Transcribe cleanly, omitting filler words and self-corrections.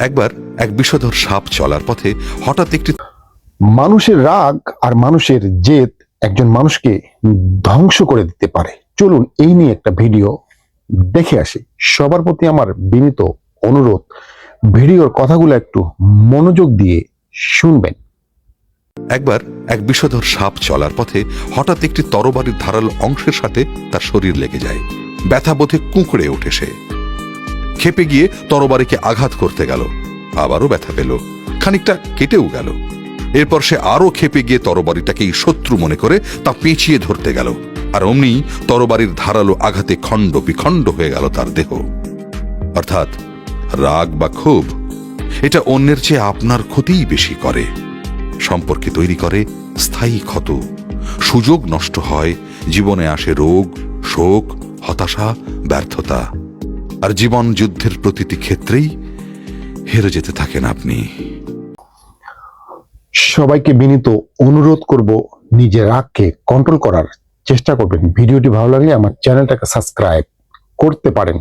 একবার এক বিষধর সাপ চলার পথে হঠাৎ একটি মানুষের রাগ আর মানুষের জেদ একজন মানুষকে ধ্বংস করে দিতে পারে। চলুন এই নিয়ে একটা ভিডিও দেখে আসি। সবার প্রতি আমার বিনীত অনুরোধ, ভিডিওর কথাগুলো একটু মনোযোগ দিয়ে শুনবেন। একবার এক বিষধর সাপ চলার পথে হঠাৎ একটি তরবারির ধারালো অংশের সাথে তার শরীর লেগে যায়। ব্যথা বোধে কুঁকড়ে ওঠে সে। ক্ষেপে গিয়ে তরবারিকে আঘাত করতে গেল, আবারও ব্যথা পেল, খানিকটা কেটেও গেল। এরপর সে আরো ক্ষেপে গিয়ে তরবারিটাকেই শত্রু মনে করে তা পেঁচিয়ে ধরতে গেল, আর অমনি তরবারির ধারালো আঘাতে খণ্ড বিখণ্ড হয়ে গেল তার দেহ। অর্থাৎ রাগ বা ক্ষোভ এটা অন্যের চেয়ে আপনার ক্ষতিই বেশি করে, সম্পর্কে তৈরি করে স্থায়ী ক্ষত, সুযোগ নষ্ট হয়, জীবনে আসে রোগ, শোক, হতাশা, ব্যর্থতা, আর জীবন যুদ্ধের প্রতিটি ক্ষেত্রেই হেরে যেতে থাকেন আপনি। সবাইকে বিনীত অনুরোধ করব, নিজের রাগকে কন্ট্রোল করার চেষ্টা করবেন। ভিডিওটি ভালো লাগলে আমার চ্যানেলটাকে সাবস্ক্রাইব করতে পারেন।